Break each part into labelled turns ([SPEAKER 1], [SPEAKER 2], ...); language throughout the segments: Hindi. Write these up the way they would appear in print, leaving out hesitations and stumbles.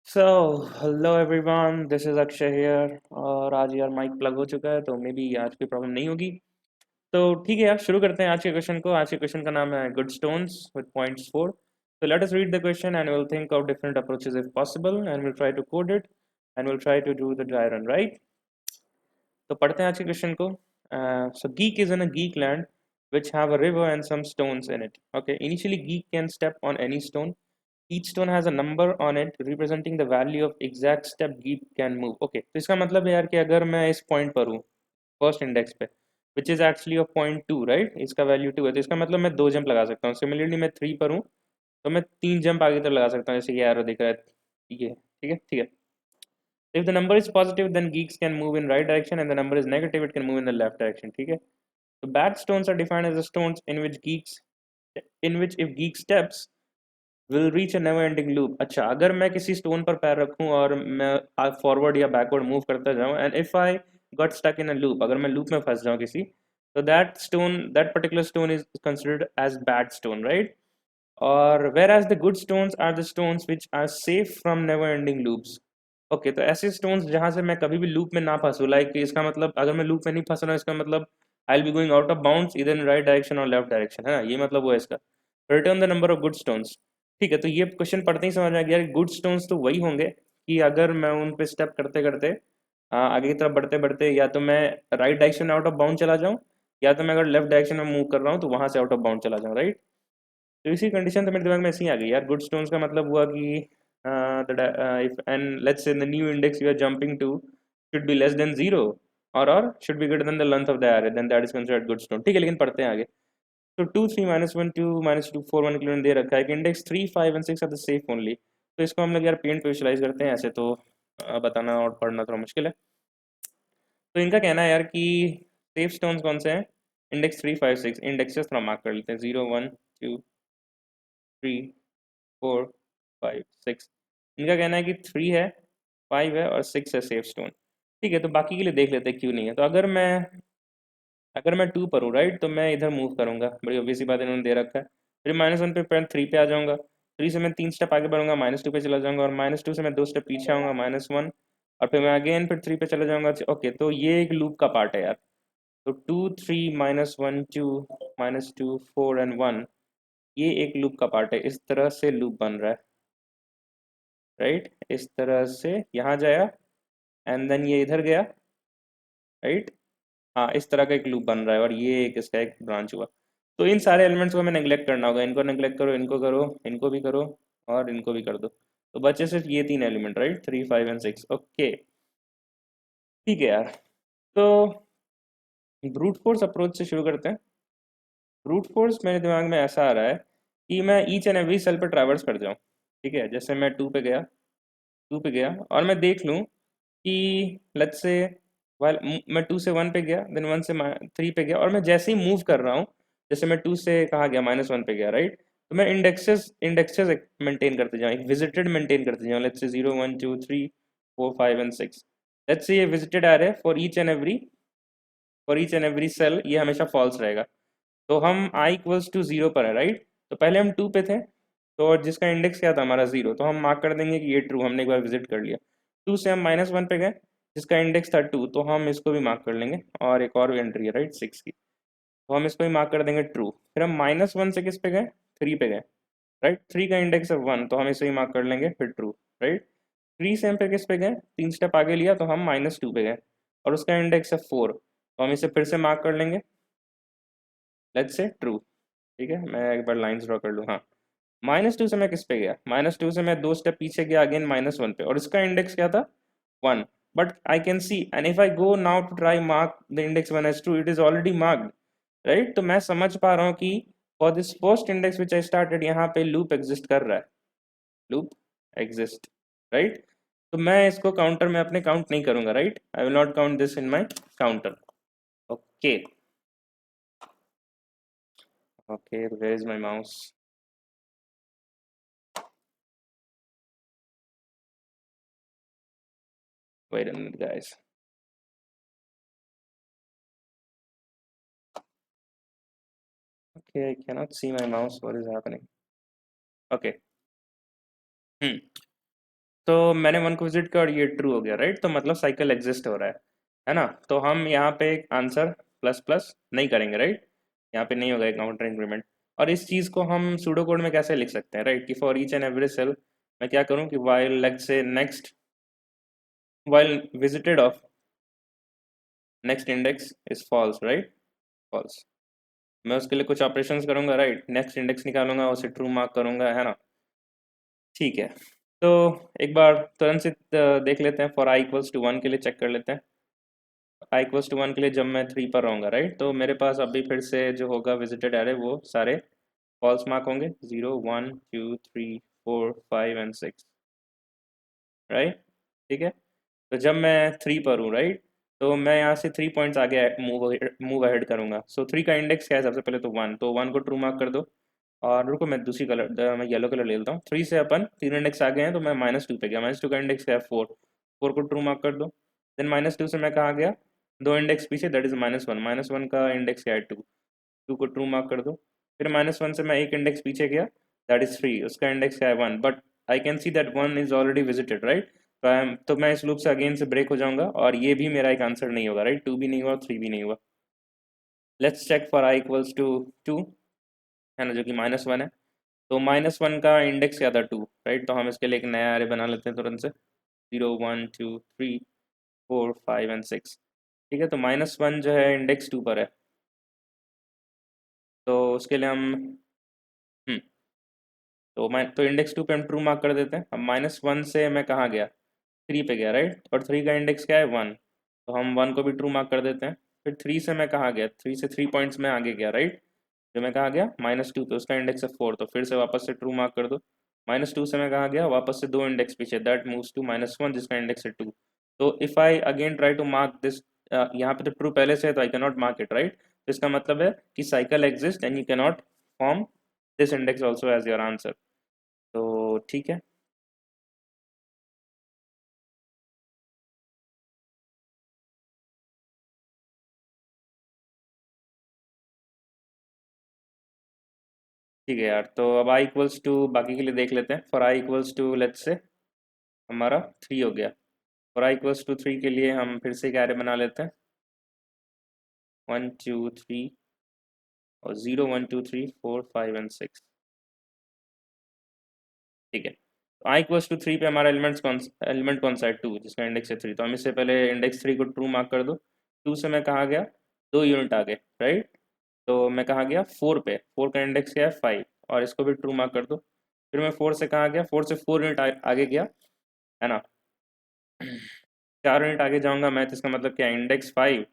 [SPEAKER 1] So hello everyone, this is Akshay here. और आज यार माइक प्लग हो चुका है तो मे बी आज कोई प्रॉब्लम नहीं होगी। तो ठीक है यार, शुरू करते हैं आज के क्वेश्चन को। आज के क्वेश्चन का नाम है good stones with points four. तो let us read the question and will think of different approaches if possible and will try to code it and will try to do the dry run, right. तो पढ़ते हैं आज के क्वेश्चन को। So geek is in a geek land which have a river and some stones in it. Okay, initially geek can step on any stone. Each stone has a number on it representing the value of exact step geek can move. Okay, तो इसका मतलब है यार कि अगर मैं इस पॉइंट पर हूँ फर्स्ट इंडेक्स पे which is actually of point two, right, इसका वैल्यू टू है, तो इसका मतलब मैं दो जंप लगा सकता हूँ। सिमिलरली मैं थ्री पर हूँ तो मैं तीन जंप आगे तक लगा सकता हूँ, जैसे ये एरो दिख रहा है। ये ठीक है, ठीक है। If the number is positive, then geeks can move in right direction, and the number is negative, it can move in the left direction. ठीक है। So bad stones are defined as the stones in which if geek steps will reach a never ending loop. अच्छा, अगर मैं किसी स्टोन पर पैर रखूं और मैं फॉरवर्ड या बैकवर्ड मूव करता जाऊं and if I got stuck in a loop, अगर मैं लूप में फंस जाऊं किसी, तो that particular stone is considered as bad stone, right. और where as the good stones are the stones which are safe from never ending loops. Okay, तो ऐसे स्टोन्स जहां से मैं कभी भी लूप में ना फंसूं, लाइक इसका मतलब अगर मैं लूप में नहीं फंस रहा हूँ, इसका मतलब I will be going out of bounds इधर इन राइट डायरेक्शन और लेफ्ट डायरेक्शन, है ना, ये मतलब वो है इसका। Return the number of good stones. ठीक है, तो ये क्वेश्चन पढ़ते ही समझ आ गया कि गुड स्टोन्स तो वही होंगे कि अगर मैं उन पे स्टेप करते करते आगे की तरफ बढ़ते बढ़ते या तो मैं राइट डायरेक्शन में आउट ऑफ बाउंड चला जाऊं, या तो मैं अगर लेफ्ट डायरेक्शन में मूव कर रहा हूँ तो वहां से आउट ऑफ बाउंड चला जाऊं, राइट। तो इसी कंडीशन तो मेरे दिमाग में ऐसे ही आ गई यार। गुड स्टोन्स का मतलब हुआ कि if and let's say the new index you are jumping to should be less than zero और should be greater than the length of the array, then that is considered good stone. ठीक है, लेकिन पढ़ते हैं आगे। तो two three minus one two minus two four one kilometre दे रखा है कि index three five and six are the safe only. तो इसको हम लोग यार पेंट पे विजुलाइज करते हैं, ऐसे तो बताना और पढ़ना थोड़ा मुश्किल है। तो इनका कहना है यार कि सेफ स्टोन्स कौन से हैं। Index three five six indexes थोड़ा मार्क कर लेते हैं, zero one two three four five six. इनका कहना है कि थ्री है, फाइव है और सिक्स है सेफ स्टोन। ठीक है, तो बाकी के लिए देख लेते हैं क्यों नहीं है। तो अगर मैं टू पर हूँ, राइट, तो मैं इधर मूव करूंगा, बड़ी ऑब्वियस सी बात इन्होंने दे रखा है। फिर माइनस वन पे थ्री पे आ जाऊंगा, थ्री से मैं तीन स्टेप आगे बढ़ूंगा, माइनस टू पे चला जाऊंगा, और माइनस टू से मैं दो स्टेप पीछे आऊंगा, माइनस वन, और फिर मैं अगेन फिर थ्री पे चला जाऊंगा। ओके, तो ये एक लूप का पार्ट है यार। तो two three minus one two minus two four and one, ये एक लूप का पार्ट है। इस तरह से लूप बन रहा है, राइट, इस तरह से यहाँ जाया एंड देन ये इधर गया, राइट। हाँ, इस तरह का एक लूप बन रहा है और ये एक इसका एक ब्रांच हुआ। तो इन सारे एलिमेंट्स को हमें नेग्लेक्ट करना होगा, इनको नेग्लेक्ट करो, इनको करो, इनको भी करो और इनको भी कर दो। तो बचे सिर्फ ये तीन element, right, three five and six. Okay, ठीक है यार। तो ब्रूट फोर्स अप्रोच से शुरू करते हैं। ब्रूट फोर्स मेरे दिमाग में ऐसा आ रहा है कि मैं ईच एंड एवरी सेल पर ट्रैवर्स कर जाऊँ। ठीक है, जैसे मैं टू पे गया और मैं देख लूँ कि लेट्स से वाइल मैं टू से वन पे गया, देन वन से थ्री पे गया, और मैं जैसे ही मूव कर रहा हूँ, जैसे मैं टू से कहाँ गया, माइनस वन पे गया, राइट, तो मैं इंडेक्सेस इंडेक्सेस मेंटेन करते जाऊँ, एक विजिटेड मेंटेन करते जाऊँ। Let's say zero one two three four five and six. Let's say ये विजिटेड आ रहे for each and every cell, ये हमेशा फॉल्स रहेगा। तो हम आई इक्वल्स टू जीरो पर है, राइट। तो पहले हम टू पे थे, तो और जिसका इंडेक्स क्या था हमारा जीरो, तो हम मार्क कर देंगे कि ये ट्रू, हमने एक बार विजिट कर लिया। टू से हम माइनस वन पे गए, जिसका इंडेक्स था टू, तो हम इसको भी मार्क कर लेंगे। और एक और एंट्री है, राइट, सिक्स की, तो हम इसको भी मार्क कर देंगे ट्रू। फिर हम माइनस वन से किस पे गए, थ्री पे गए, राइट, थ्री का इंडेक्स है वन, तो हम इसे भी मार्क कर लेंगे, फिर ट्रू, राइट। थ्री से हम पे किस पे गए, तीन स्टेप आगे लिया तो हम माइनस टू पे गए, और उसका इंडेक्स है फोर, तो हम इसे फिर से मार्क कर लेंगे, लेट्स से ट्रू। ठीक है, मैं एक बार लाइंस ड्रॉ कर लूँ। हाँ, माइनस टू से मैं किस पे गया, माइनस टू से मैं दो स्टेप पीछे गया अगेन माइनस वन पे, और इसका इंडेक्स क्या था, one. But I can see and if I go now to try mark the index one as true, it is already marked, right. तो मैं समझ पा रहा हूँ कि for this first index which I started, यहाँ पे लूप एग्जिस्ट कर रहा है, लूप एग्जिस्ट, राइट। तो मैं इसको काउंटर में अपने काउंट नहीं करूंगा, right, I will not count this in my counter. Okay, okay, where is my mouse. Wait a minute guys. Okay, I cannot see my mouse. What is happening? Okay. Hmm. तो मैंने 1 को विजिट किया और ये ट्रू हो गया, राइट? तो मतलब साइकिल एग्जिस्ट हो रहा है ना? तो हम यहाँ पे एक आंसर प्लस प्लस नहीं करेंगे, राइट? यहाँ पे नहीं होगा काउंटर इंक्रीमेंट। और इस चीज़ को हम सूडो कोड में कैसे लिख सकते हैं, राइट? कि for each and every cell मैं क्या करूँ कि while let's say next while visited of next index is false, right? False. मैं उसके लिए कुछ ऑपरेशंस करूंगा, राइट? नेक्स्ट इंडेक्स निकालूंगा, उसे ट्रू मार्क करूंगा, है ना? ठीक है। तो एक बार तुरंत से देख लेते हैं, फॉर आई इक्वल्स टू 1 के लिए चेक कर लेते हैं। आई इक्वल्स टू 1 के लिए जब मैं 3 पर रहूँगा, राइट? तो मेरे पास अभी फिर से जो होगा विजिटेड एरे वो सारे फॉल्स मार्क होंगे, 0 1 2 3 4 5 एंड 6, राइट? ठीक है। तो जब मैं 3 पर हूँ, राइट, तो मैं यहाँ से 3 पॉइंट्स आगे मूव अहेड करूँगा। सो 3 का इंडेक्स क्या है? सबसे पहले तो 1, तो 1 को ट्रू मार्क कर दो। और रुको, मैं दूसरी कलर मैं येलो कलर ले लेता हूँ। 3 से अपन 3 इंडेक्स आगे हैं, तो मैं -2 पे गया। -2 का इंडेक्स क्या है? 4, 4 को ट्रू मार्क कर दो। देन -2 से मैं कहाँ गया? 2 इंडेक्स पीछे, दैट इज -1। -1 का इंडेक्स क्या है? 2, 2 को ट्रू मार्क कर दो। फिर -1 से मैं एक इंडेक्स पीछे गया, दैट इज 3, उसका इंडेक्स क्या है? 1। But I can see that 1 is already visited, right? तो मैं इस लूप से अगेन से ब्रेक हो जाऊंगा और ये भी मेरा एक आंसर नहीं होगा, राइट? 2 भी नहीं हुआ, 3 भी नहीं हुआ। Let's check for I equals to 2, है ना, जो कि -1 है। तो -1 का इंडेक्स क्या था? 2, राइट? तो हम इसके लिए एक नया एरे बना लेते हैं तुरंत से, 0 1 2 3 4 5 एंड 6। ठीक है। तो -1 जो है इंडेक्स 2 पर है, तो उसके लिए हम हम्म तो इंडेक्स 2 पे हम ट्रू मार्क कर देते हैं। अब -1 से मैं कहाँ गया? 3 पे गया, राइट? और 3 का इंडेक्स क्या है? 1, तो हम 1 को भी ट्रू मार्क कर देते हैं। फिर 3 से मैं कहाँ गया? 3 से 3 पॉइंट्स में आगे गया, राइट? जो मैं कहाँ गया? -2 पे, उसका इंडेक्स है 4, तो फिर से वापस से ट्रू मार्क कर दो। -2 से मैं कहाँ गया? वापस से 2 इंडेक्स पीछे, दैट मूव्स टू -1 जिसका इंडेक्स है 2। तो if I again try to mark this, यहाँ पे तो ट्रू पहले से है तो I can not mark it, right? तो इसका मतलब है कि cycle exist and you can not form this index also as your answer. तो ठीक है। ठीक है यार, तो अब आई इक्वल्स टू बाकी के लिए देख लेते हैं। For I equals to let's say हमारा 3 हो गया। फॉर आई इक्वल्स टू 3 के लिए हम फिर से एक एरे बना लेते हैं, 1 2 3 और 0 1 2 3 4 5 एंड 6। ठीक है। तो आई इक्वल्स टू 3 पे हमारा एलिमेंट कौन सा है? 2, जिसका इंडेक्स है 3। तो हम इससे पहले इंडेक्स 3 को ट्रू मार्क कर दो। 2 से मैं कहाँ गया? 2 यूनिट आगे, राइट? तो मैं कहाँ गया? 4 पे। 4 का इंडेक्स क्या है? 5, और इसको भी ट्रू मार्क कर दो। फिर मैं 4 से कहाँ गया? 4 से 4 यूनिट आगे गया, है ना? 4 यूनिट आगे जाऊंगा मैं, तो इसका मतलब क्या? इंडेक्स 5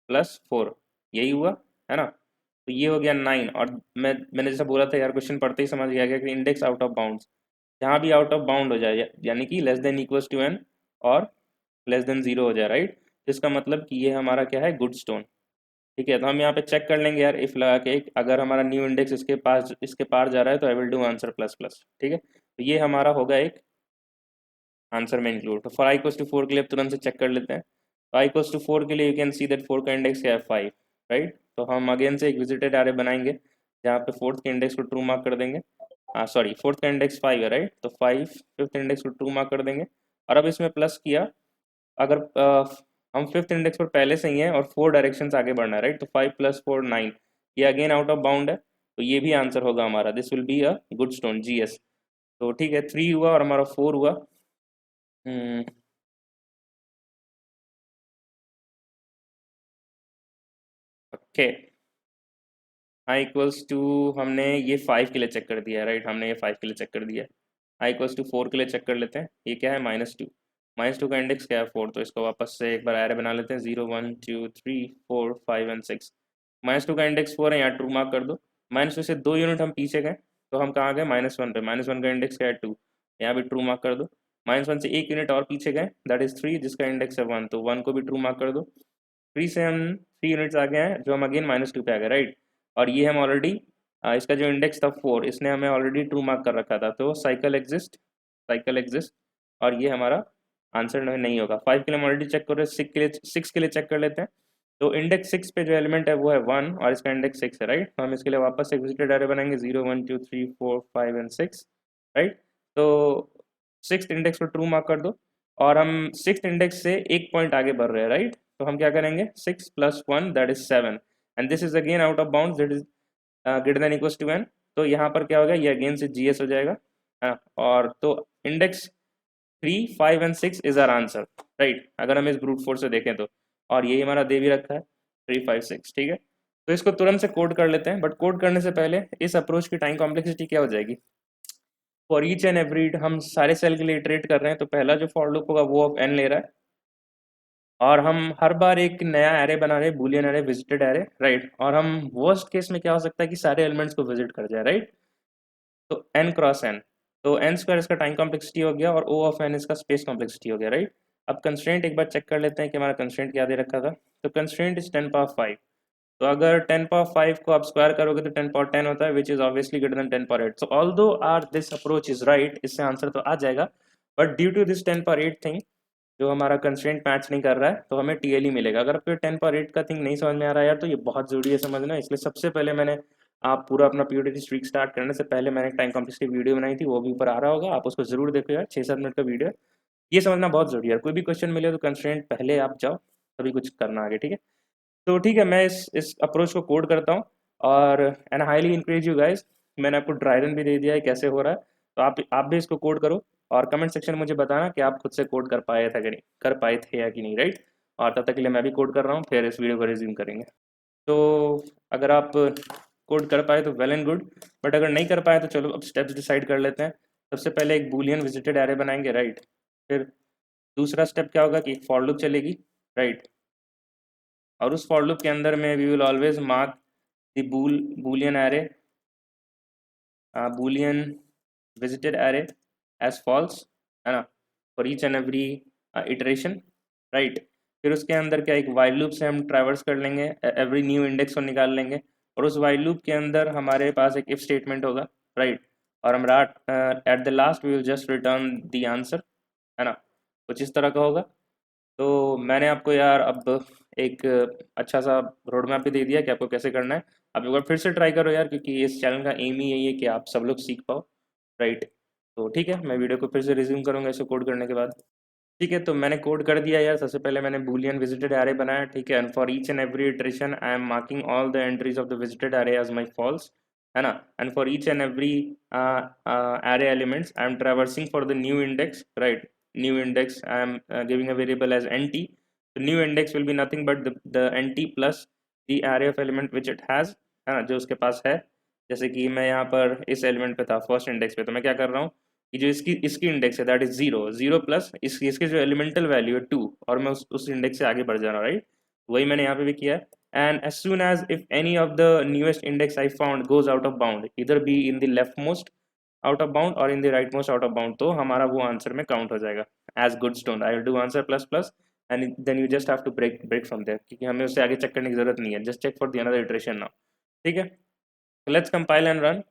[SPEAKER 1] प्लस 4, यही हुआ, है ना? तो ये हो गया 9। और मैंने जैसा बोला था यार, क्वेश्चन पढ़ते ही समझ गया कि इंडेक्स आउट ऑफ बाउंड्स, जहाँ भी आउट ऑफ बाउंड हो जाए, यानी कि less than equals to n और लेस देन 0 हो जाए, राइट? तो इसका मतलब कि ये हमारा क्या है? Good stone. ठीक है। तो हम यहाँ पे चेक कर लेंगे यार, इफ लगा के, अगर हमारा न्यू इंडेक्स इसके पार जा रहा है तो आई will do answer plus plus. ठीक है। तो ये हमारा होगा एक आंसर में इंक्लूड। तो फॉर आई इक्वल्स टू 4 के लिए अब तुरंत से चेक कर लेते हैं। तो आई इक्वल्स टू 4 के लिए यू कैन सी दैट 4 का इंडेक्स क्या है? 5, राइट? तो हम अगेन से एक विजिटेड एरे बनाएंगे, जहाँ पे 4th के इंडेक्स को ट्रू मार्क कर देंगे। सॉरी, 4th का इंडेक्स 5 है, राइट? तो 5 5th इंडेक्स को ट्रू मार्क कर देंगे। और अब इसमें प्लस किया, अगर हम 5th इंडेक्स पर पहले से ही हैं और 4 डायरेक्शन आगे बढ़ना है, राइट? तो 5 + 4 9, ये अगेन आउट ऑफ बाउंड है, तो ये भी आंसर होगा हमारा। This will be a good stone, GS। तो ठीक है, 3 हुआ और हमारा 4 हुआ। हम्म, ओके। आई इक्वल्स टू, हमने ये 5 के लिए चेक कर दिया है, राइट? हमने ये 5 के लिए चेक कर दिया है। आई इक्वल्स टू 4 के लिए चेक कर लेते हैं। ये क्या है? -2। -2 का इंडेक्स क्या है? 4, तो इसको वापस से एक बार एरे बना लेते हैं, 0 1 2 3 4 5 एंड 6। -2 का इंडेक्स 4 है, यहाँ ट्रू मार्क कर दो। -2 से 2 यूनिट हम पीछे गए, तो हम कहाँ गए? -1 पे। -1 का इंडेक्स क्या है? 2, यहाँ भी ट्रू मार्क कर दो। -1 से 1 यूनिट और पीछे गए, दैट इज 3, जिसका इंडेक्स है 1, तो 1 को भी ट्रू मार्क कर दो। 3 से हम 3 यूनिट्स आ गए हैं, जो हम अगेन -2 पे आ गए, राइट? और ये हम ऑलरेडी, इसका जो इंडेक्स था 4, इसने हमें ऑलरेडी ट्रू मार्क कर रखा था, तो साइकिल एग्जिस्ट। और ये हमारा आंसर नहीं होगा। 5 के लिए हम ऑलरेडी चेक कर रहे हैं, 6 के लिए चेक कर लेते हैं। तो इंडेक्स 6 पे जो एलिमेंट है वो है 1, और इसका इंडेक्स 6 है, राइट? तो हम इसके लिए वापस से विजिटेड एरे बनाएंगे, 0 1 2 3 4 5 एंड 6, राइट? तो सिक्स्थ इंडेक्स को ट्रू मार्क कर दो, और हम सिक्स्थ इंडेक्स से एक पॉइंट आगे बढ़ रहे हैं, राइट? तो हम क्या करेंगे, 6 + 1 that is 7, and this is again out of bound, that is greater than equals to n। तो यहाँ पर क्या होगा, ये अगेन से GS हो जाएगा, है ना? और तो index 3, 5 and 6 is our answer, right? अगर हम इस ब्रूट फोर्स से देखें तो, और यही हमारा दे भी रखा है 3, 5, 6, ठीक है। तो इसको तुरंत से कोड कर लेते हैं, बट कोड करने से पहले इस अप्रोच की टाइम कॉम्प्लेक्सिटी क्या हो जाएगी। फॉर ईच एंड एवरी, हम सारे सेल के लिए इटरेट कर रहे हैं, तो पहला जो फॉर लूप होगा वो ऑफ n ले रहा है, और हम हर बार एक नया एरे बना रहे हैं, Boolean array, visited array, right? और हम वर्स्ट केस में क्या हो सकता है कि सारे एलिमेंट्स को विजिट कर जाए, राइट? तो n क्रॉस n, तो n स्क्वायर इसका टाइम कॉम्प्लेक्सिटी हो गया, और O ऑफ n इसका स्पेस कॉम्प्लेक्सिटी हो गया, राइट? अब कंस्ट्रेंट एक बार चेक कर लेते हैं कि हमारा कंस्ट्रेंट क्या दे रखा था। तो कंस्ट्रेंट इज 10^5, तो अगर 10^5 को आप स्क्वायर करोगे तो 10^10 होता है, which is obviously greater than 10^8। So although our this approach is right, इससे आंसर तो आ जाएगा, but due to this 10^8 thing, जो हमारा कंस्ट्रेंट मैच नहीं कर रहा है, तो हमें TLE मिलेगा। अगर आपको 10^8 का थिंग नहीं समझ में आ रहा है यार, तो ये बहुत जरूरी है समझना, इसलिए सबसे पहले मैंने, आप पूरा अपना POD की स्ट्रीक स्टार्ट करने से पहले मैंने टाइम कॉम्प्लेक्सिटी वीडियो बनाई थी, वो भी ऊपर आ रहा होगा, आप उसको जरूर देखो यार, 6-7 मिनट का वीडियो। ये समझना बहुत जरूरी है, कोई भी क्वेश्चन मिले तो कंस्ट्रेंट पहले आप जाओ, तभी कुछ करना आगे, ठीक है? तो ठीक है, मैं इस अप्रोच को कोड करता हूँ, और and highly encourage you guys, मैंने आपको ड्राई रन भी दे दिया है कैसे हो रहा है, तो आप भी इसको कोड करो, और कमेंट सेक्शन में मुझे बताना कि आप खुद से कोड कर पाए थे कि नहीं, कर पाए थे या कि नहीं, राइट? और तब तक के लिए मैं भी कोड कर रहा हूँ, फिर इस वीडियो को रिज्यूम करेंगे। तो अगर आप कोड कर पाए तो वेल एंड गुड, बट अगर नहीं कर पाए तो चलो अब स्टेप्स डिसाइड कर लेते हैं। सबसे पहले एक बूलियन विजिटेड एरे बनाएंगे, राइट? फिर दूसरा स्टेप क्या होगा कि एक फॉर लूप चलेगी, राइट? और उस फॉर लूप के अंदर में we will always mark the boolean array, boolean visited array as false, है ना, for each and every iteration, right? फिर उसके अंदर क्या, एक वाइल लूप से हम ट्रैवर्स कर लेंगे एवरी न्यू इंडेक्स को निकाल लेंगे, और उस वाइल लूप के अंदर हमारे पास एक इफ स्टेटमेंट होगा, राइट? और हम at the last we will just return the answer, है ना? कुछ इस तरह का होगा। तो मैंने आपको यार अब एक अच्छा सा रोड मैप भी दे दिया कि आपको कैसे करना है। आप एक बार फिर से ट्राई करो यार, क्योंकि इस चैनल का एम ही यही है कि आप सब लोग सीख पाओ, राइट? तो ठीक है, मैं वीडियो को फिर से रिज्यूम करूँगा इसको कोड करने के बाद। ठीक है, तो मैंने कोड कर दिया यार। सबसे पहले मैंने बूलियन विजिटेड एरे बनाया, ठीक है, and for each and every iteration I am marking all the entries of the visited array as my false, है ना? And for each and every array elements I am traversing for the new index, right? New index I am giving a variable as nt. The new index will be nothing but the nt plus the array of element which it has, है ना, जो उसके पास है। जैसे कि मैं यहाँ पर इस एलिमेंट पे था, फर्स्ट इंडेक्स पे, तो मैं क्या कर रहा हूँ कि जो इसकी इसकी इंडेक्स है दैट इज 0 प्लस इसके जो एलिमेंटल वैल्यू है 2, और मैं उस इंडेक्स से आगे बढ़ जा रहा हूँ, राइट? वही मैंने यहाँ पे भी किया है। And as soon as if any of the newest index I found goes out of bound, इधर be in the left most out of bound और in the right most out of bound, तो हमारा वो आंसर में काउंट हो जाएगा as good stone. I will do answer plus plus, and then you just have to break from there, क्योंकि हमें उससे आगे चेक करने की जरूरत नहीं है, just check for the another iteration now, ठीक है? Let's compile and run.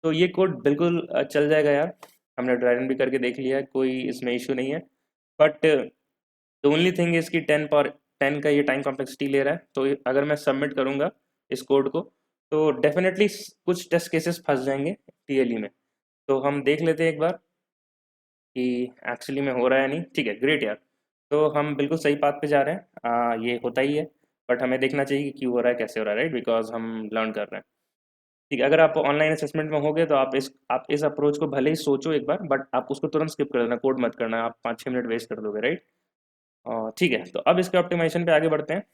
[SPEAKER 1] तो ये कोड बिल्कुल चल जाएगा यार, हमने ड्राई रन भी करके देख लिया है, कोई इसमें इशू नहीं है। But the only thing is कि 10 का ये टाइम कॉम्प्लेक्सिटी ले रहा है, तो अगर मैं सबमिट करूँगा इस कोड को, तो डेफिनेटली कुछ टेस्ट केसेस फंस जाएंगे TLE में। तो हम देख लेते हैं एक बार कि एक्चुअली में हो रहा है नहीं। ठीक है, ग्रेट यार, तो हम बिल्कुल सही पाथ पे जा रहे हैं। ये होता ही है, बट हमें देखना चाहिए कि क्यों हो रहा है, कैसे हो रहा है, राइट? बिकॉज हम लर्न कर रहे हैं। ठीक है, अगर आप ऑनलाइन असेसमेंट में होगे तो आप इस अप्रोच को भले ही सोचो एक बार, बट आप उसको तुरंत स्किप कर देना, कोड मत करना, आप 5-6 मिनट वेस्ट कर दोगे, राइट? ठीक है, तो अब इसके ऑप्टिमाइजेशन पे आगे बढ़ते हैं।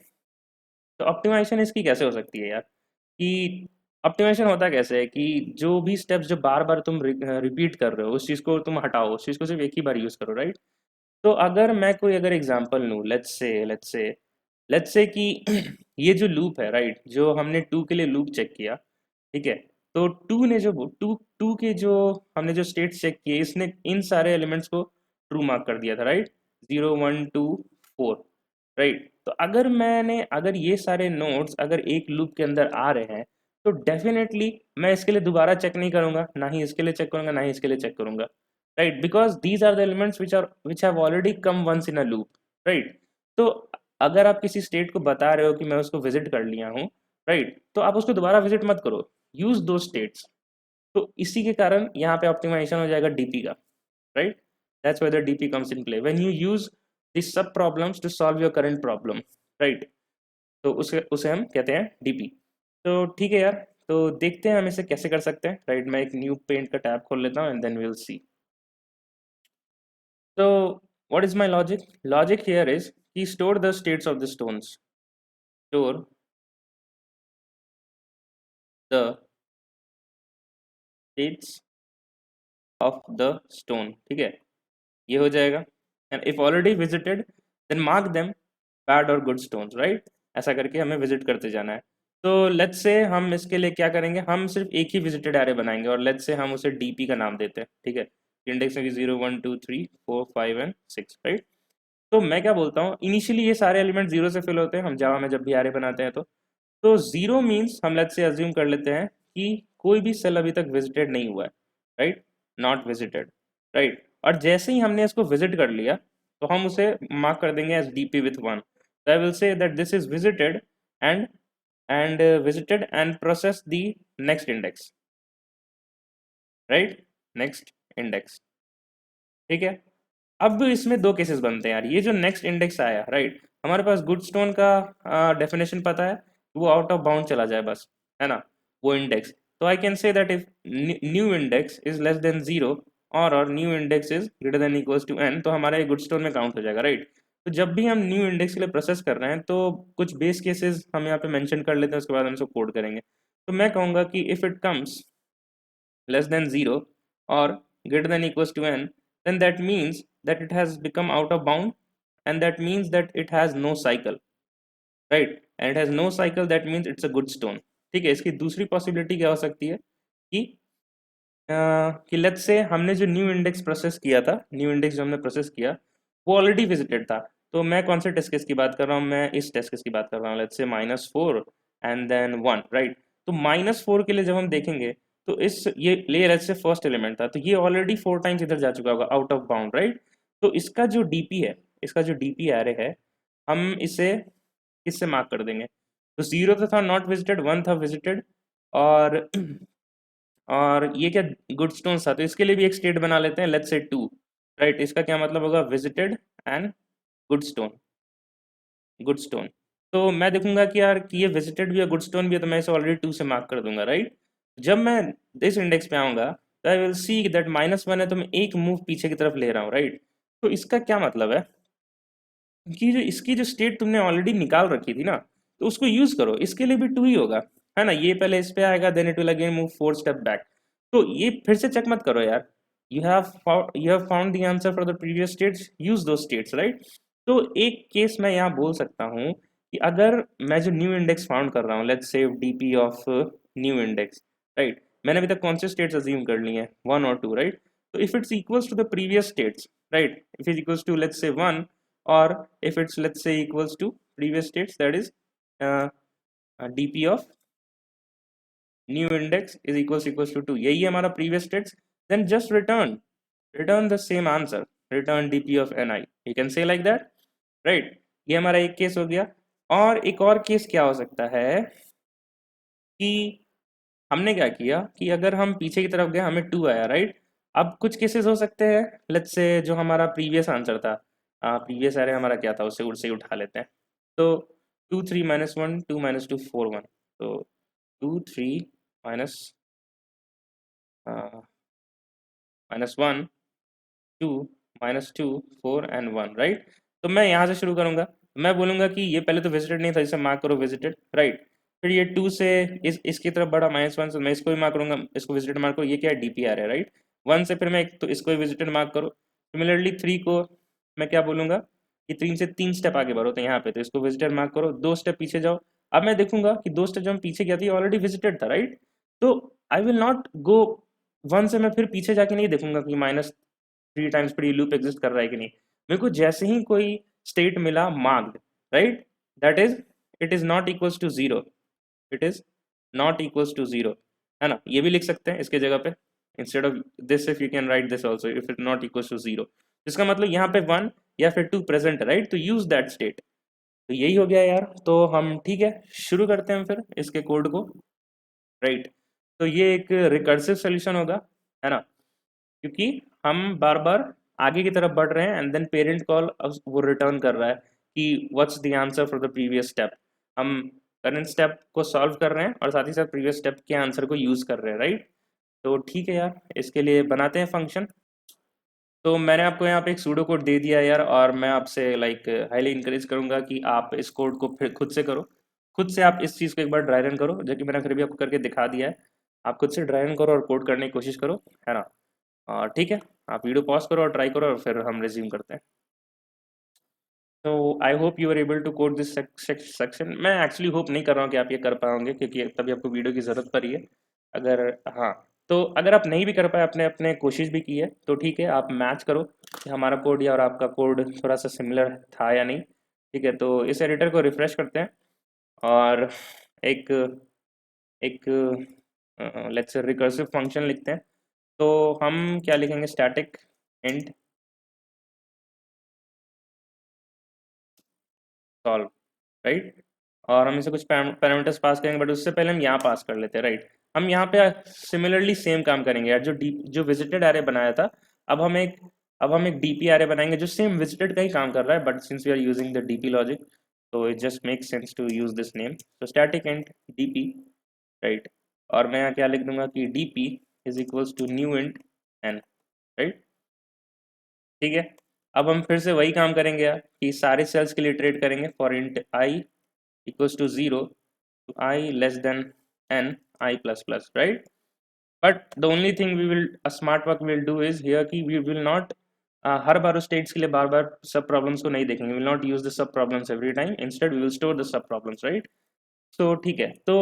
[SPEAKER 1] तो ऑप्टिमाइजेशन इसकी कैसे हो सकती है यार, कि ऑप्टिमाइजेशन होता कैसे है कि जो भी स्टेप्स जो बार बार तुम रिपीट कर रहे हो, उस चीज़ को तुम हटाओ, उस चीज़ को सिर्फ एक ही बार यूज़ करो, राइट? तो अगर मैं कोई अगर एग्जांपल लूँ, लेट्स से कि ये जो लूप है, राइट, जो हमने 2 के लिए लूप चेक किया, ठीक है? तो 2 ने जो 2 के जो हमने जो स्टेट्स चेक किए, इसने इन सारे एलिमेंट्स को ट्रू मार्क कर दिया था, राइट? 0, 1, 2, 4, राइट? तो अगर ये सारे नोड्स अगर एक लूप के अंदर आ रहे हैं, तो डेफिनेटली मैं इसके लिए दोबारा चेक नहीं करूंगा, ना ही इसके लिए चेक करूंगा, ना ही इसके लिए चेक करूंगा, right? Because these are the elements which have already come once in a loop, right? तो अगर आप किसी स्टेट को बता रहे हो कि मैं उसको विजिट कर लिया हूँ, राइट, तो आप उसको दोबारा विजिट मत करो, यूज दो स्टेट्स। तो इसी के कारण यहाँ पे ऑप्टिमाइजेशन हो जाएगा DP का, right? That's where the DP comes in play. When you use these sub problems to solve your current problem, right? तो उसे उसे हम कहते हैं DP. तो ठीक है यार, तो देखते हैं हम इसे कैसे कर सकते हैं, राइट? मैं एक न्यू पेंट का टैब खोल लेता हूँ and then we will see. So what is my logic? Logic here is he store the states of the stones. Store the states of the stone. ठीक है, ये हो जाएगा. And if already visited, then mark them bad or good stones, right? ऐसा करके हमें विजिट करते जाना है. तो लेट्स से हम इसके लिए क्या करेंगे, हम सिर्फ एक ही विजिटेड एरे बनाएंगे और लेट्स से हम उसे डीपी का नाम देते हैं. ठीक है, इंडेक्स में 0 1 2 3 4 5 एंड 6, राइट? तो मैं क्या बोलता हूँ, इनिशियली ये सारे एलिमेंट जीरो से फिल होते हैं, हम जावा में जब भी एरे बनाते हैं तो जीरो मीन्स हम लेट्स से अज्यूम कर लेते हैं कि कोई भी सेल अभी तक विजिटेड नहीं हुआ है, राइट? Not visited, right? और जैसे ही हमने इसको विजिट कर लिया तो हम उसे मार्क कर देंगे as DP with 1. So I will say that this is visited and visited and process the next index, right? Next index. ठीक है, अब इसमें दो केसेस बनते हैं यार. ये जो नेक्स्ट इंडेक्स आया, राइट, हमारे पास गुड स्टोन का डेफिनेशन पता है, वो आउट ऑफ बाउंड चला जाए बस, है ना, वो इंडेक्स. तो I can say that if new index is less than 0 और new index is greater than equals to n, तो हमारा ये गुड स्टोन में काउंट हो जाएगा, राइट? तो जब भी हम न्यू इंडेक्स के लिए प्रोसेस कर रहे हैं तो कुछ बेस केसेस हम यहाँ पे मेंशन कर लेते हैं, उसके बाद हम इसको कोड करेंगे. तो मैं कहूँगा कि if it comes less than 0 or greater than equals to n, then that means that it has become out of bound, and that means that it has no cycle, right? And it has no cycle, that means it's a good stone. ठीक है, इसकी दूसरी पॉसिबिलिटी क्या हो सकती है कि लेट्स से हमने जो न्यू इंडेक्स प्रोसेस किया था, न्यू इंडेक्स जो हमने प्रोसेस किया वो ऑलरेडी विजिटेड था. तो मैं कौन से टेस्ट केस की बात कर रहा हूँ, मैं इस टेस्ट केस की बात कर रहा हूँ, let's say -4 and then 1, right? तो -4 के लिए जब हम देखेंगे तो इस ये ले लेट्स से फर्स्ट एलिमेंट था, तो ये ऑलरेडी 4 टाइम्स इधर जा चुका होगा आउट ऑफ बाउंड, राइट? तो इसका जो डीपी है, इसका जो डीपी एरे है, हम इसे किससे मार्क कर देंगे? तो 0 तो था नॉट विजिटेड, 1 था विजिटेड, और और ये क्या गुड स्टोन था, तो इसके लिए भी एक स्टेट बना लेते हैं, लेट्स से 2, राइट? इसका क्या मतलब होगा, visited and good stone, good stone. तो मैं देखूंगा कि यार कि ये विजिटेड भी है, गुड स्टोन भी है, तो मैं इसे ऑलरेडी 2 से मार्क कर दूंगा, राइट? जब मैं इस इंडेक्स पे आऊंगा तो आई विल सी दैट -1 है, तो मैं एक मूव पीछे की तरफ ले रहा हूँ, राइट? तो इसका क्या मतलब है कि जो इसकी जो स्टेट तुमने ऑलरेडी निकाल रखी थी ना, तो उसको यूज करो, इसके लिए भी 2 ही होगा, है ना? ये पहले इस पे आएगा, then it will again move 4 step back. तो ये फिर से चेक मत करो यार, you have found the answer for the previous states, use दो स्टेट्स, राइट? तो एक केस मैं यहाँ बोल सकता हूँ कि अगर मैं जो न्यू इंडेक्स फाउंड कर रहा हूँ, let's say DP of new index, right, मैंने अभी तक कौन से स्टेट्स अज्यूम कर ली हैं, 1 और 2, राइट? तो if it's equals to the previous states, right, if is equals to let's say 1, or if it's let's say equals to previous states, that is dp of new index is equals to 2, यही है हमारा previous states, then just return the same answer, return dp of ni, you can say like that, right? ये हमारा एक केस हो गया. और एक और केस क्या हो सकता है कि हमने क्या किया कि अगर हम पीछे की तरफ गए, हमें 2 आया, राइट? अब कुछ केसेस हो सकते हैं, लेट्स से जो हमारा प्रीवियस आंसर था, प्रीवियस एरे हमारा क्या था, उससे ही उठा लेते हैं. तो 2 3 -1 2 -2 4 1, तो 2 3 माइनस -1 2 -2 4 एंड 1, राइट? तो मैं यहाँ से शुरू करूँगा, मैं बोलूँगा कि ये पहले तो विजिटेड नहीं था, इसे मार्क करो विजिटेड, राइट? फिर ये 2 से इसकी तरफ बढ़ा -1 से, मैं इसको भी मार्क करूँगा, इसको विजिटेड मार्क करो, ये क्या है, डीपी आ रहा है, राइट? 1 से फिर मैं तो इसको भी विजिटेड मार्क करो. सिमिलरली 3 को मैं क्या बोलूँगा कि 3 से 3 स्टेप आगे बढ़ो, तो यहाँ पे तो इसको विजिटेड मार्क करो, 2 स्टेप पीछे जाओ. अब मैं देखूंगा कि 2 स्टेप जो हम पीछे गया था ऑलरेडी विजिटेड था, राइट? तो आई विल नॉट गो 1 से, मैं फिर पीछे जाके नहीं देखूंगा कि -3 टाइम्स पर ये लूप एग्जिस्ट कर रहा है कि नहीं. मेरे को जैसे ही कोई स्टेट मिला marked, right, that is it is not equals to 0, it is not equals to 0, है ना? ये भी लिख सकते हैं इसके जगह पे, instead of this if you can write this also, if it not equals to 0, इसका मतलब यहाँ पे 1 या फिर 2 प्रेजेंट है, राइट? तो यूज दैट स्टेट. तो यही हो गया यार. तो हम ठीक है, शुरू करते हैं फिर इसके कोड को, राइट? तो ये एक रिकर्सिव सोल्यूशन होगा, है ना? क्योंकि हम बार बार आगे की तरफ बढ़ रहे हैं एंड देन पेरेंट कॉल वो रिटर्न कर रहा है कि what's the answer for the previous step. हम करंट स्टेप को सॉल्व कर रहे हैं और साथ ही साथ प्रीवियस स्टेप के आंसर को यूज़ कर रहे हैं, राइट। तो ठीक है यार, इसके लिए बनाते हैं फंक्शन। तो मैंने आपको यहाँ पे एक सूडो कोड दे दिया यार, और मैं आपसे लाइक हाईली इंकरेज करूँगा कि आप इस कोड को फिर खुद से करो। खुद से आप इस चीज़ को एक बार ड्राई रन करो, जो कि मैंने फिर भी आपको करके दिखा दिया है। आप खुद से ड्राई रन करो और कोड करने की कोशिश करो, है ना। और ठीक है, आप वीडियो पॉज करो और ट्राई करो और फिर हम रिज्यूम करते हैं। तो I hope you are able to code this section. मैं एक्चुअली होप नहीं कर रहा हूँ कि आप ये कर पाओगे, क्योंकि तभी आपको वीडियो की ज़रूरत पड़ी है। अगर हाँ, तो अगर आप नहीं भी कर पाए, आपने अपने कोशिश भी की है, तो ठीक है, आप मैच करो कि हमारा कोड या और आपका कोड थोड़ा सा सिमिलर था या नहीं। ठीक है, तो इस एडिटर को रिफ्रेश करते हैं और एक एक लेट्स से रिकर्सिव फंक्शन लिखते हैं। तो हम क्या लिखेंगे, स्टैटिक इंट सॉल्व, राइट। और हम इसे कुछ पैरामीटर्स पास करेंगे, बट उससे पहले हम यहाँ पास कर लेते हैं, राइट। हम यहाँ पे सिमिलरली सेम काम करेंगे यार, जो विजिटेड एरे बनाया था, अब हम एक डीपी एरे बनाएंगे जो सेम विजिटेड का ही काम कर रहा है, but since we are using the DP logic, तो it just make sense to use this name. तो स्टैटिक इंट डीपी, राइट। और मैं यहाँ क्या लिख दूंगा कि DP is equals to new int N, right. ठीक है, अब हम फिर से वही काम करेंगे यार कि सारे सेल्स के लिए ट्रेड करेंगे for int I equals to 0 to I less than n I plus plus, right? But the only thing a smart work will do is here कि we will not हर बार उस states के लिए बार बार सब problems को नहीं देखेंगे, we will not use the sub problems every time, instead we will store the sub problems, right? So ठीक है, तो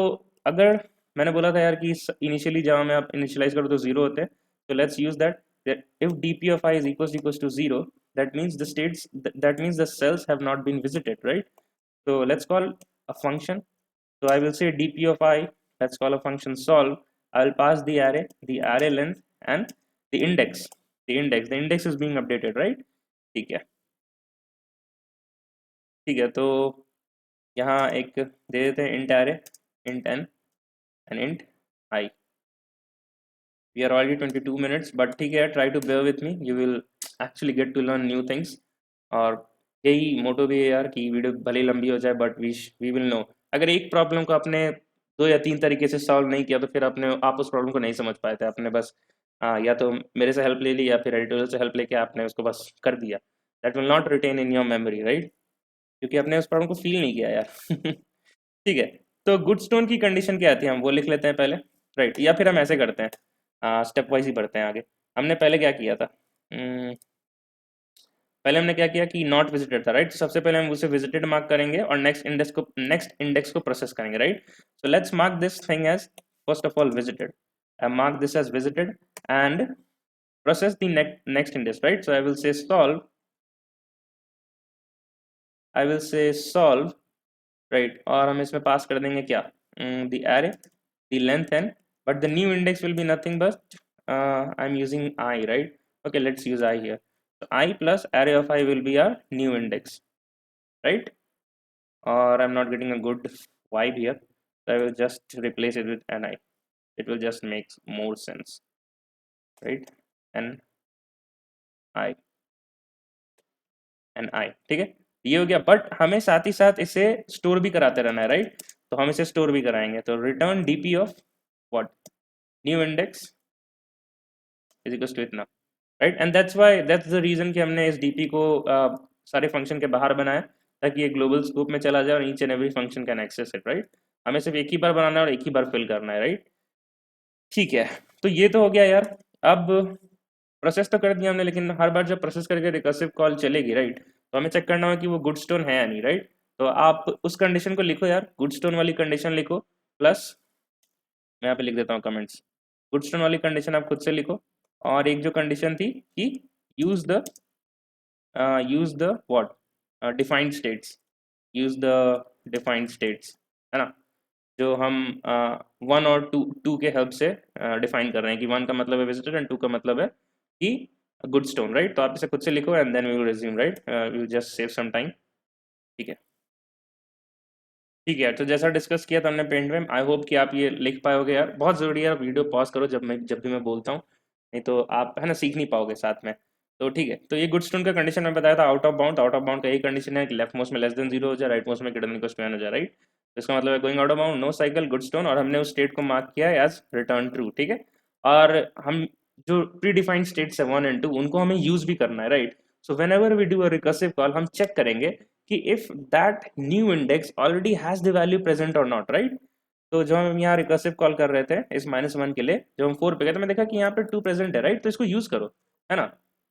[SPEAKER 1] अगर मैंने बोला था यार कि इनिशियली जहाँ में आप इनिशियलाइज करो तो जीरो होते हैं, तो let's use that if dp of I is equals to 0, that means the states that means the cells have not been visited, right? So let's call a function. So I will say dp of I, let's call a function solve. I will pass the array length and the index. The index is being updated, right? ठीक है, ठीक है, तो यहाँ एक दे देते हैं int array, int n and int I. We are already 22 minutes, but ठीक है, try to bear with me. You will actually get to learn new things. और यही मोटो भी है यार कि वीडियो भले ही लंबी हो जाए, बट वी विल नो। अगर एक प्रॉब्लम को आपने 2 या 3 तरीके से सॉल्व नहीं किया, तो फिर आप उस प्रॉब्लम को नहीं समझ पाए थे। आपने बस या तो मेरे से हेल्प ले ली या फिर एडिटोरियल से हेल्प लेके आपने उसको बस कर दिया। That will not retain in your memory, right, क्योंकि आपने उस प्रॉब्लम को फील नहीं किया यार। ठीक है, तो गुड स्टोन की कंडीशन क्या आती है, हम वो लिख लेते हैं पहले, राइट। या फिर हम ऐसे करते हैं, स्टेप वाइज ही बढ़ते हैं आगे। हमने पहले क्या किया था, पहले हमने क्या किया कि नॉट विजिटेड था, राइट। सबसे पहले हम उसे विजिटेड मार्क करेंगे और नेक्स्ट इंडेक्स को प्रोसेस करेंगे, right. So let's mark this thing as first of all visited. I mark this as visited and process the next index, right. So I will say solve, right. और हम इसमें पास कर देंगे क्या, the array, the length n, but the new index will be nothing but I am using I, right. Okay, let's use I here. So I plus array of I will be our new index, right? Or I'm not getting a good vibe here, so I will just replace it with ni. It will just make more sense, right? And I and I, ठीक है, ये हो गया। बट हमें साथ ही साथ इसे स्टोर भी कराते रहना है, राइट। तो हम इसे स्टोर भी कराएंगे, तो return DP of what, new index is equal to इतना, right. And that's the reason कि हमने इस डीपी को सारे फंक्शन के बाहर बनाया, ताकि ये ग्लोबल स्कोप में चला जाए और each and every function can access it, right. हमें सिर्फ एक ही बार बनाना है और एक ही बार फिल करना है, राइट। ठीक है, तो ये तो हो गया यार। अब प्रोसेस तो कर दिया हमने, लेकिन हर बार जब प्रोसेस करके रिकर्सिव कॉल चलेगी, राइट, तो हमें चेक करना होगा कि वो गुड स्टोन है या नहीं, राइट। तो आप उस कंडीशन को लिखो यार, गुड स्टोन वाली कंडीशन लिखो, प्लस मैं यहाँ पे लिख देता हूँ कमेंट्स, गुड स्टोन वाली कंडीशन आप खुद से लिखो। और एक जो कंडीशन थी कि use the what defined states, use the defined states, है ना, जो हम 1 और 2 के हेल्प से डिफाइन कर रहे हैं कि 1 का मतलब है विजिटर एंड 2 का मतलब है कि गुड स्टोन, राइट। तो आप इसे खुद से लिखो and then we will resume, right, we will just save some time. ठीक है, ठीक है, तो जैसा डिस्कस किया था हमने पेंट में, आई होप कि आप ये लिख पाओगे यार। बहुत ज़रूरी है, वीडियो पॉज करो जब भी मैं बोलता हूँ, नहीं तो आप है ना सीख नहीं पाओगे साथ में। तो ठीक है, तो ये गुड स्टोन का कंडीशन में बताया था आउट ऑफ बाउंड का यही कंडीशन है कि लेफ्ट मोस्ट में लेस देन 0 हो जाए, राइट मोस्ट में greater than equal to n हो जाए, राइट। तो इसका मतलब है going out of bound no cycle good stone, और हमने उस स्टेट को मार्क किया है एज रिटर्न ट्रू, ठीक है। और हम जो प्री डिफाइंड स्टेट्स है 1 एंड 2 उनको हमें यूज भी करना है, right. So whenever we do a recursive call हम चेक करेंगे कि if that new index already has the value present और नॉट, राइट। तो जो हम यहाँ रिकर्सिव कॉल कर रहे थे इस -1 के लिए, जब हम 4 पे गए तो मैं देखा कि यहाँ पे 2 प्रेजेंट है, राइट। तो इसको यूज करो, है ना।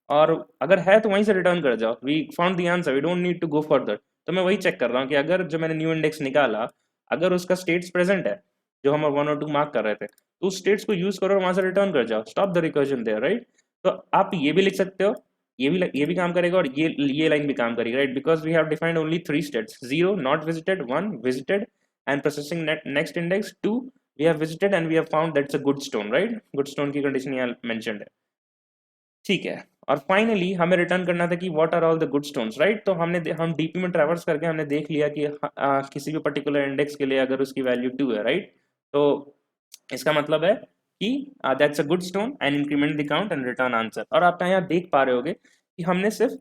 [SPEAKER 1] और अगर है तो वहीं से रिटर्न कर जाओ, we found the answer, we don't need to go further. तो मैं वही चेक कर रहा हूँ कि अगर जो मैंने न्यू इंडेक्स निकाला अगर उसका स्टेट्स प्रेजेंट है जो हम 1 और 2 मार्क कर रहे थे, तो उस स्टेट्स को यूज करो और वहां से रिटर्न कर जाओ, stop the recursion there, right. तो आप ये भी लिख सकते हो, ये भी काम करेगा और ये लाइन भी काम करेगी, right, because we have defined only 3 states, 0 not visited, 1 visited and processing next index 2 we have visited and we have found that's a good stone, right. Good stone की कंडीशन यहाँ मेंशन्ड है, ठीक है। और फाइनली हमें रिटर्न करना था कि what are all the good stones, right. तो हम डीपी में ट्रैवर्स करके हमने देख लिया कि किसी भी पर्टिकुलर इंडेक्स के लिए अगर उसकी वैल्यू 2 है, राइट। तो इसका मतलब है कि that's a good stone and increment the count and return answer. और आप यहाँ देख पा रहे होगे कि हमने सिर्फ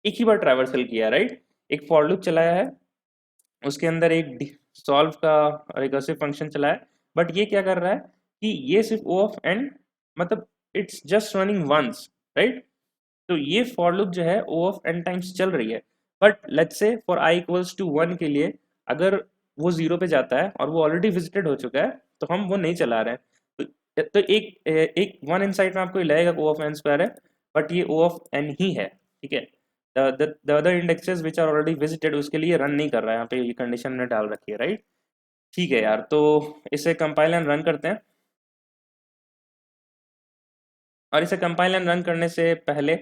[SPEAKER 1] एक ही बार ट्रैवर्सल किया, राइट। एक फॉर लूप चलाया है, उसके अंदर एक सॉल्व का रिकर्सिव फंक्शन चला है, बट ये क्या कर रहा है कि ये सिर्फ ओ ऑफ एन, मतलब it's just running once, right. तो ये फॉर लूप जो है ओ ऑफ एन टाइम्स चल रही है, but let's say for I equals to 1 के लिए अगर वो 0 पे जाता है और वो ऑलरेडी विजिटेड हो चुका है तो हम वो नहीं चला रहे हैं। तो एक एक वन इनसाइड में आपको ये लगेगा ओ ऑफ एन स्क्वायर है, बट ये ओ ऑफ एन ही है, ठीक है। The other indexes which are already visited उसके लिए रन नहीं कर रहा है, यहाँ पे ये कंडीशन ने डाल रखी है, राइट। ठीक है यार, तो इसे कंपाइल एंड रन करते हैं। और इसे कंपाइल एंड रन करने से पहले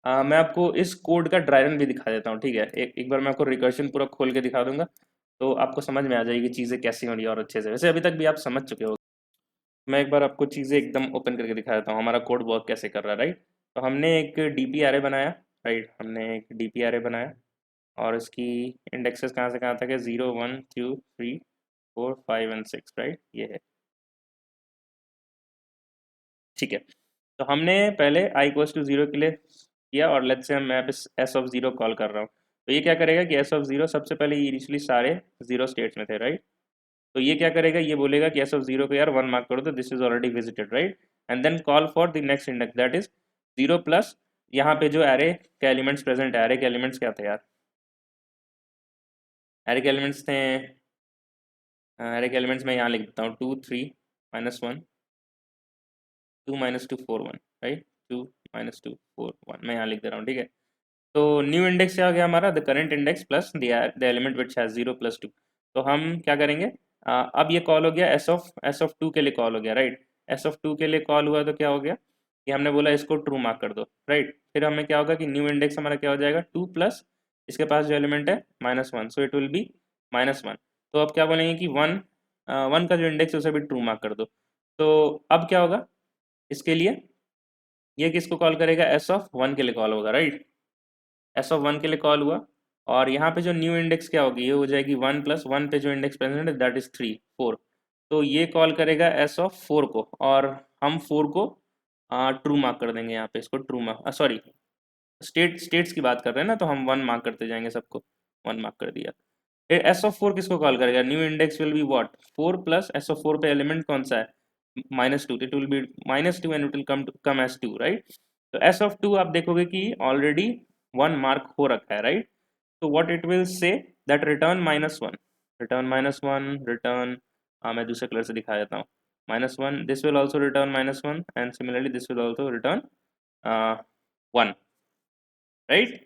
[SPEAKER 1] मैं आपको इस कोड का ड्राई रन भी दिखा देता हूँ, ठीक है। एक बार मैं आपको रिकर्शन पूरा खोल के दिखा दूंगा तो आपको समझ में आ जाएगी चीज़ें कैसी हो रही है और अच्छे से। वैसे अभी तक भी आप समझ चुके हो, मैं एक बार आपको चीज़ें एकदम ओपन करके दिखा देता हूँ हमारा कोड वर्क कैसे कर रहा है, राइट। तो हमने एक डीपी एरे बनाया, राइट, हमने एक डीपी एरे बनाया और इसकी इंडेक्सेस कहाँ से कहाँ तक है, 0 1 2 3 4 5 एंड 6, राइट, ये है, ठीक है। तो हमने पहले i इक्वल्स टू 0 के लिए किया और लेट्स से मैं एस ऑफ 0 कॉल कर रहा हूँ। तो ये क्या करेगा कि एस ऑफ 0 सबसे पहले ये इनिशियली सारे 0 स्टेट्स में थे, राइट। तो ये क्या करेगा, ये बोलेगा कि एस ऑफ 0 को यार 1 मार्क करो, तो this is already visited, right. And then call for the next index that is 0 plus यहाँ पे जो एरे के एलिमेंट्स प्रेजेंट है, एरे के एलिमेंट्स क्या थे यार, एरे के एलिमेंट्स थे, एरे के एलिमेंट्स मैं यहाँ लिख देता हूँ 2 3 -1 2 -2 4 1, राइट, 2 -2 4 1 मैं यहाँ लिख दे रहा हूँ, ठीक है। तो न्यू इंडेक्स क्या हो गया हमारा, the current index plus the element which has 0 + 2। तो हम क्या करेंगे, अब ये कॉल हो गया एस ऑफ 2 के लिए कॉल हो गया, राइट। एस ऑफ 2 के लिए कॉल हुआ तो क्या हो गया कि हमने बोला इसको ट्रू मार्क कर दो, राइट। फिर हमें क्या होगा कि न्यू इंडेक्स हमारा क्या हो जाएगा 2 प्लस इसके पास जो एलिमेंट है -1, सो इट विल बी -1। तो अब क्या बोलेंगे कि 1 का जो इंडेक्स है उसे भी ट्रू मार्क कर दो। तो अब क्या होगा इसके लिए, ये किसको कॉल करेगा, एस ऑफ 1 के लिए कॉल होगा, राइट। एस ऑफ 1 के लिए कॉल हुआ और यहाँ पे जो न्यू इंडेक्स क्या होगी, ये हो जाएगी 1 + 1 पे जो इंडेक्स प्रेजेंट है दैट इज 3 4। तो ये कॉल करेगा एस ऑफ 4 को और हम 4 को ट्रू मार्क कर देंगे, यहाँ पे इसको ट्रू मार्क, सॉरी स्टेट्स की बात कर रहे हैं ना, तो हम 1 मार्क करते जाएंगे, सबको 1 मार्क कर दिया। फिर एस ऑफ 4 किसको कॉल करेगा, new index will be what 4 plus s of 4 पे एलिमेंट कौन सा है -2, it will be -2 and it will come as 2, right. तो एस ऑफ 2 आप देखोगे कि ऑलरेडी 1 मार्क हो रखा है, राइट। तो what it will say that return -1, return -1 return, मैं दूसरे कलर से दिखा देता हूँ, -1 this will also written -1 and similarly this will also written 1, right.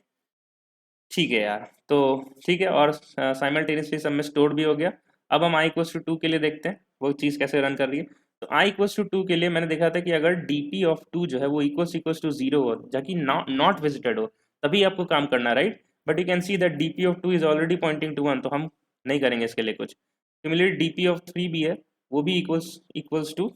[SPEAKER 1] ठीक है यार, तो ठीक है, और साइमल्टेनियसली सब में स्टोर भी हो गया। अब हम i इक्वल्स टू 2 के लिए देखते हैं वो चीज़ कैसे रन कर रही है। तो i इक्वल्स टू 2 के लिए मैंने देखा था कि अगर dp ऑफ 2 जो है वो इक्वल्स टू 0 हो, जबकि नॉट विजिटेड हो, तभी आपको काम करना, right. But you can see that dp of 2 is already pointing to 1, तो हम नहीं करेंगे इसके लिए कुछ। सिमिलरली dp ऑफ 3 भी है, वो भी इक्वल्स टू,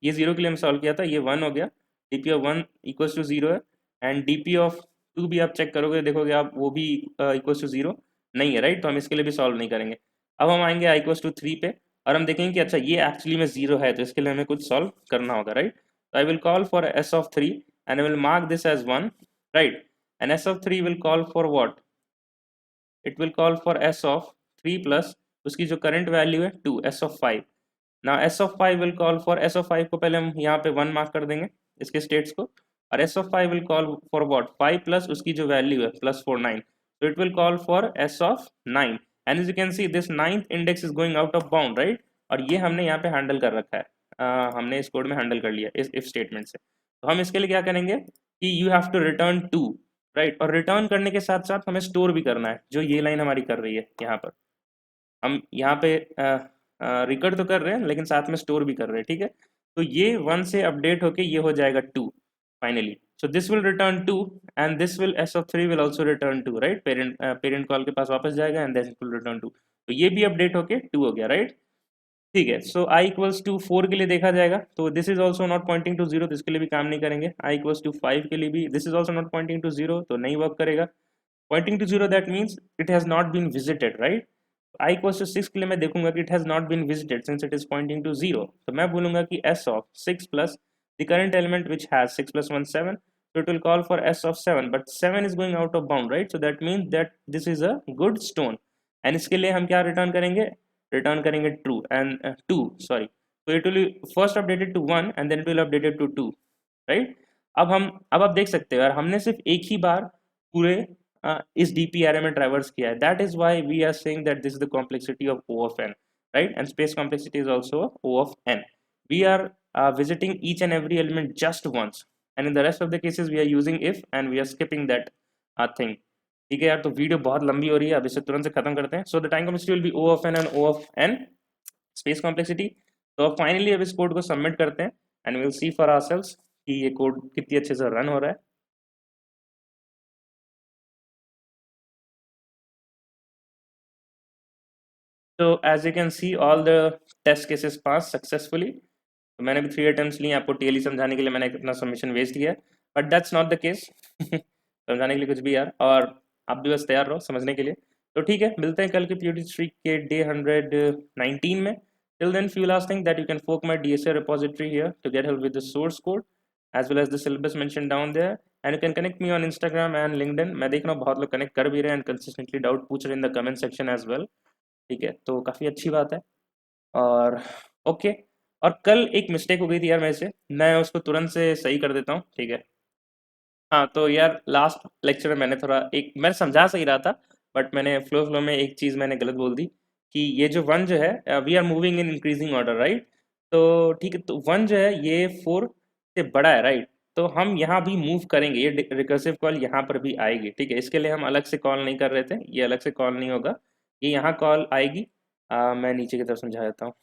[SPEAKER 1] ये 0 के लिए हम सॉल्व किया था, ये 1 हो गया, dp ऑफ 1 इक्वल्स टू 0 है। एंड dp ऑफ 2 भी आप चेक करोगे, देखोगे आप वो भी इक्वल्स टू 0 नहीं है, राइट। तो हम इसके लिए भी सॉल्व नहीं करेंगे। अब हम आएंगे i इक्वल्स टू 3 पे और हम देखेंगे कि अच्छा ये एक्चुअली में 0 है, तो इसके लिए हमें कुछ सॉल्व करना होगा, right. So I will call for s of 3 and I will mark this as 1, right? And s of 3 will call for what? It will call for s of 3 plus उसकी जो current value है 2, s of 5. Now s of 5 will call for s of 5 को पहले हम यहाँ पे 1 मार्क कर देंगे इसके states को, और s of 5 will call for what? 5 plus उसकी जो value है plus 4 9. So it will call for s of 9. And as you can see this ninth index is going out of bound, right? और ये हमने यहाँ पे हैंडल कर रखा है, हमने इस कोड में हैंडल कर लिया इस इफ स्टेटमेंट से। तो हम इसके लिए क्या करेंगे कि you have to return 2, right? और रिटर्न करने के साथ साथ हमें स्टोर भी करना है, जो ये लाइन हमारी कर रही है यहाँ पर। हम यहाँ पे रिकॉर्ड तो कर रहे हैं लेकिन साथ में स्टोर भी कर रहे हैं, ठीक है? तो ये 1 से अपडेट होके ये हो जाएगा 2 finally. So this will return 2 and this will s of 3 will also return 2, right? Parent call के पास वापस जाएगा and then it will return 2। तो ये भी अपडेट होके 2 हो गया, राइट? ठीक है। सो i इक्वल्स टू 4 के लिए देखा जाएगा तो this is also not pointing to 0, तो इसके लिए भी काम नहीं करेंगे। i इक्वल्स टू 5 के लिए भी this is also not pointing to 0, तो नहीं वर्क करेगा। Pointing to 0 that means it has not been visited, right? i equals to 6 के लिए मैं देखूंगा कि it has not been visited since it is pointing to 0, तो मैं बोलूंगा कि s of 6 plus the current element which has 6 plus 1 7, so it will call for s of 7, but 7 is going out of bound, right? So that means that this is a good stone, and इसके लिए हम क्या रिटर्न करेंगे? रिटर्न करेंगे ट्रू एंड 2 सॉरी, तो it will first updated to 1 and then it will updated to 2, right? अब आप देख सकते हो यार, हमने सिर्फ एक ही बार पूरे इस डीपी एरे में ट्रैवर्स किया है। That is why we are saying that this is the complexity of O of n, right? And space complexity is also O of n. We are visiting each and every element just once, and in the rest of the cases we are using if and we are skipping that thing. ठीक है यार, तो वीडियो बहुत लंबी हो रही है, अब इसे तुरंत से खत्म करते हैं। So the time complexity will be O of n and O of n space complexity. तो अब फाइनली अब इस कोड को सबमिट करते हैं and will see for ourselves कि ये कोड कितनी अच्छे से रन हो रहा है। तो as you can see all the test cases pass successfully. तो मैंने भी 3 अटेम्प्ट्स लिए, आपको टीएलई समझाने के लिए मैंने अपना सबमिशन वेस्ट किया, but that's not the case. समझाने के लिए कुछ भी यार, और आप भी बस तैयार रहो समझने के लिए। तो ठीक है, मिलते हैं कल के पीयूटी स्ट्रीक के डे 119 में। Till then few last thing that you can fork my DSA repository here to get help with the source code as well as the syllabus mentioned down there, and you can connect me on Instagram and LinkedIn। मैं देख रहा हूँ बहुत लोग कनेक्ट कर भी रहे हैं एंड कंसिस्टेंटली डाउट पूछ रहे हैं in the comment section as well. ठीक है, तो काफ़ी अच्छी बात है। और ओके, और कल एक मिस्टेक हो गई थी यार मेरे से, मैं उसको तुरंत से सही कर देता हूँ, ठीक है? हाँ, तो यार लास्ट लेक्चर में मैंने थोड़ा एक मैं समझा सही रहा था, बट मैंने फ्लो में एक चीज़ मैंने गलत बोल दी कि ये जो वन जो है we are moving in increasing order, right? तो ठीक है, तो वन जो है ये 4 से बड़ा है, राइट? तो हम यहाँ भी मूव करेंगे, ये रिकर्सिव कॉल यहाँ पर भी आएगी, ठीक है? इसके लिए हम अलग से कॉल नहीं कर रहे थे, ये अलग से कॉल नहीं होगा, ये यहाँ कॉल आएगी। मैं नीचे की तरफ समझा देता हूँ।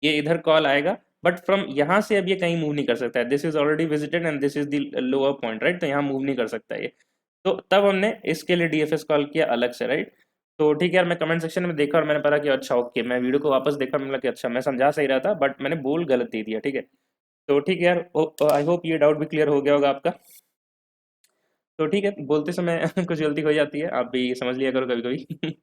[SPEAKER 1] ये इधर कॉल आएगा, बट फ्रॉम यहाँ से अब ये कहीं मूव नहीं कर सकता है। This is already visited and this is the lower point, right? तो यहाँ मूव नहीं कर सकता है ये। तो तब हमने इसके लिए डीएफएस कॉल किया अलग से, राइट? तो ठीक है यार, मैं कमेंट सेक्शन में देखा और मैंने पता कि अच्छा ओके, मैं वीडियो को वापस देखा, मैंने कि अच्छा मैं समझा सही रहा था बट मैंने बोल गलत दे दिया, ठीक है? तो ठीक है यार, आई होप ये डाउट भी क्लियर हो गया होगा आपका। तो ठीक है, बोलते समय कुछ गलती हो जाती है, आप भी समझ लिया करो कभी कभी।